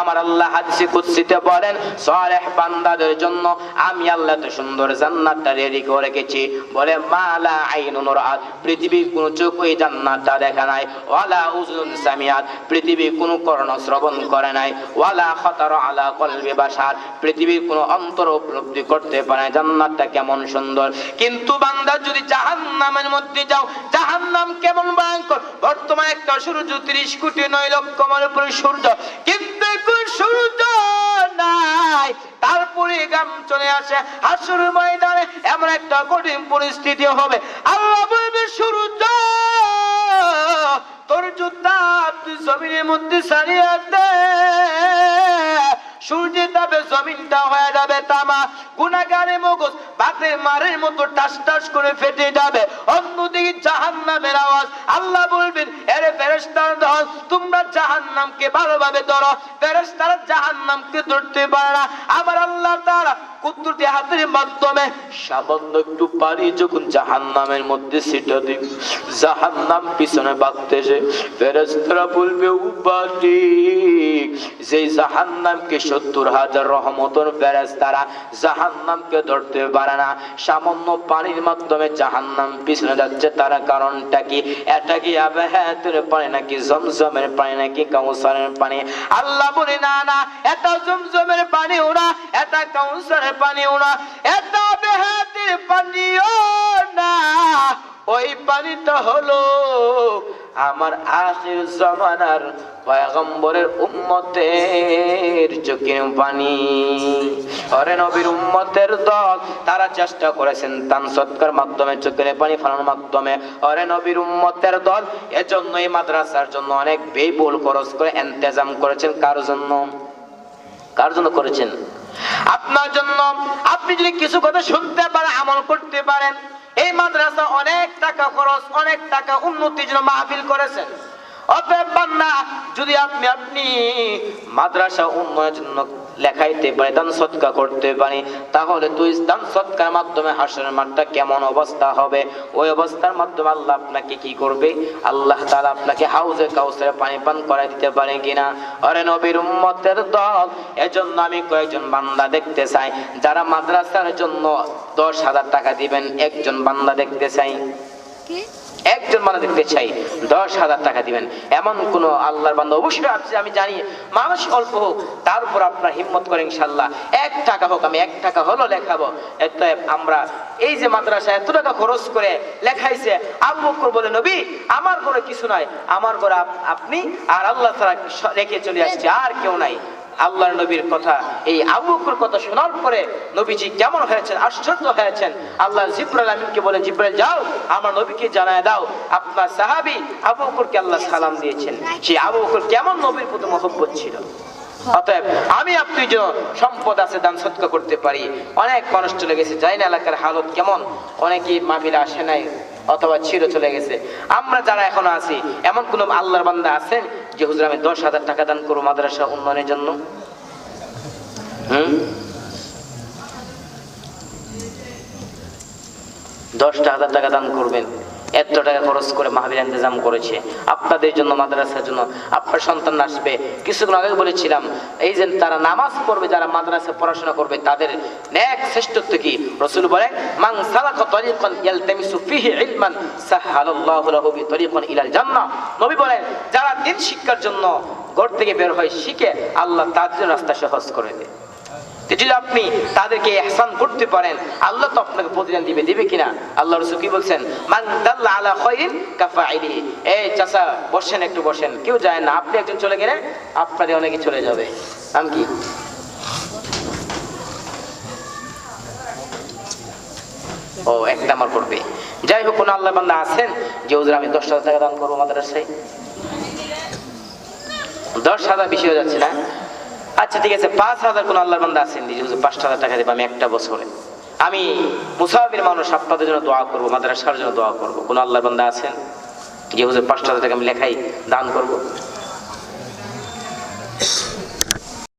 আমার আল্লাহ হাদিসে কুদসিতে বলেন, সালেহ বান্দাদের জন্য আমি আল্লাহ এত সুন্দর জান্নাতটা রেডি করে রেখেছি। বলে মালা আইনুন রাআত, পৃথিবীর কোন চোখ ওই জান্নাতটা দেখা নাই, ওয়ালা উযুন সামিআত, পৃথিবীর কোন কর্ণ শ্রবণ করে নাই, ওয়ালা খাতার আলা কলবি বাশার, পৃথিবীর কোন অন্তর উপলব্ধি করতে পারে না জান্নাতটা কেমন সুন্দর। কিন্তু বান্দা যদি জাহান্নামের মধ্যে যাও, জাহান্নাম কেমন ভয়ঙ্কর। বর্তমানে একটা সূর্য 30 কোটি 9 লক্ষ মাইল উপরে সূর্য, কিন্তু কোন সূর্য নাই। তারপরে গাম চলে আসে হাসর ময়দানে, এমন একটা কঠিন পরিস্থিতি হবে। আল্লাহ বলবে, সূর্য তোর জুতা তুই জমিনের মধ্যে সারিয়ে দে। সূর্যের তাপে জমিনটা হয়ে যাবে তামা, গুনাহগারের মগজ বাতের মারের মতো টাস টাস করে ফেটে যাবে। অন্যদিকে জাহান্নামের আওয়াজ, আল্লাহ বলবেন, আরে ফেরেশতার দল, তোমরা জাহান্নামকে ভালোভাবে ধরো। ফেরেশতারা জাহান্নামকে ধরতে পারে না। আমার আল্লাহ তাআলা কুদরতি হাতের মাধ্যমে সামান্য একটু পানি যখন জাহান্নামের মধ্যে ছিটা দিবে, জাহান্নাম পিছনে ভাগতেছে। ফেরেশতারা বলবে, উবাদিক, যে জাহান্নামকে 70,000 রহমতের ফেরেশতারা জাহান্নামকে ধরতে পারে না, সামান্য পানির মাধ্যমে জাহান্নাম পিছনে যাচ্ছে। তার কারণটা কি? এটা কি আবহাওয়ার পানি নাকি জমজমের পানি নাকি কাউসারের পানি? আল্লাহ বলে, না না, এটা জমজমের পানিও না, এটা কাউসারের পানিও না, এটা আবহাওয়ার পানিও না। ওই পানিটা হলো আমার আখির জামানার পয়গম্বরের উম্মতের চোখের পানি। ওরে নবীর উম্মতের দল, তারা চেষ্টা করেছেন দান সৎকার মাধ্যমে, চোখের পানি ফেলানোর মাধ্যমে। ওরে নবীর উম্মতের দল, এজন্য এই মাদ্রাসার জন্য অনেক ব্যয়বহুল খরচ করে ইন্তজাম করেছেন। কার জন্য? কার জন্য করেছেন? আপনার জন্য। আপনি যদি কিছু কথা শুনতে পারেন, আমল করতে পারেন। এই মাদ্রাসা অনেক টাকা খরচ, অনেক টাকা উন্নতির জন্য মাহফিল করেছেন। অতএব বান্দা, যদি আপনি মাদ্রাসা উন্নয়নের জন্য লেখাইতে পারে, দান সদকা করতে পারি, তাহলে তুই দান সদকার মাধ্যমে হাসরের মাঠটা কেমন অবস্থা হবে। ওই অবস্থার মাধ্যমে আল্লাহ আপনাকে কি করবে? আল্লাহ তাআলা আপনাকে হাউজে কাউসারে পানি পান করাই দিতে পারে কিনা। আরে নবীর উম্মতের দল, এজন্য আমি কয়েকজন বান্দা দেখতে চাই যারা মাদ্রাসার জন্য 10,000 টাকা দিবেন। একজন বান্দা দেখতে চাই, একজন বান্দা দেখতে চাই 10,000 টাকা দিবেন। এমন কোন আল্লাহর বান্দা অবশ্যই আছে, আমি জানি মানুষ অল্প হোক, তার উপর আপনার হিম্মত করে ইনশাআল্লাহ 1 টাকা হোক, আমি 1 টাকা হলো লেখাবো। এত আমরা এই যে মাদ্রাসা এত টাকা খরচ করে লেখাইছে, আবু বকর বলে, নবী আমার ঘরে কিছু নাই, আমার ঘরে আপনি আর আল্লাহ তাআলা রেখে চলে আসছে, আর কেউ নাই। আল্লাহর নবীর কথা, এই আবু বকর কথা শোনার পরে নবীজি কেমন হয়েছেন? আশ্চর্য হয়েছেন। আল্লাহ জিবরাইল আমিনকে বলেন, জিবরাইল যাও আমার নবীকে জানায় দাও আপনার সাহাবী আবু বকরকে আল্লাহ সালাম দিয়েছেন। সেই আবু বকর কেমন নবীর প্রতি মহব্বত ছিল। অতএব আমি আপনি যে সম্পদ আছে দান সদকা করতে পারি। অনেক মানুষ চলে গেছে, জানি না এলাকার হালত কেমন, অনেকেই মাহফিলে আসে নাই অথবা ছিঁড়ে চলে গেছে। আমরা যারা এখনো আছি, এমন কোন আল্লাহর বান্দা আছেন যে হুজুর আমি 10,000 টাকা দান করবো মাদ্রাসা উন্নয়নের জন্য? 10,000 টাকা দান করবেন। এত টাকা খরচ করে মাহফিল ইন্তজাম করেছে আপনাদের জন্য, মাদ্রাসার জন্য। আপনার সন্তান আসবে, কিছুক্ষণ আগে বলেছিলাম, এই যে তারা নামাজ পড়বে, যারা মাদ্রাসায় পড়াশোনা করবে, তাদের নেক শ্রেষ্ঠত্ব কি? রাসূল বলেন, মান সালাকা তরিকান ইয়ালতামিসু ফিহি ইলমান সাহালাল্লাহু লাহু বিতরিকান ইলাল জান্নাহ। নবী বলেন, যারা দ্বীন শিক্ষার জন্য ঘর থেকে বের হয়, শিখে, আল্লাহ তাদের রাস্তা সহজ করে দেয়। যদি আপনি তাদেরকে ইহসান করতে পারেন, আল্লাহ তো আপনাকে প্রতিদান দিবে কিনা? আল্লাহ রাসূল কি বলছেন? মান দাল্লা আলা খায়রিন কাফাইলিহি। এই চাচা বসেন, একটু বসেন, কেউ যায় না, আপনি একজন চলে গেলে আপনাদের অনেকে চলে যাবে। নাম কি? ও 1 নাম্বার করবে। যাই হোক, কোন আল্লাহর বান্দা আছেন যে হুজুর আমি 10,000 টাকা দান করবো মাদ্রাসায়? 10,000 বেশি হয়ে যাচ্ছে না? আচ্ছা ঠিক আছে, 5,000 কোন আল্লাহর বান্দা আছেন যে হুজুর 5,000 টাকা দেব আমি একটা বছরে, আমি মুসাফির মানুষ, আপনাদের জন্য দোয়া করবো, মাদ্রাসার জন্য দোয়া করবো? কোন আল্লাহর বান্দা আছেন যে হুজুর 5,000 টাকা আমি লেখাই দান করবো?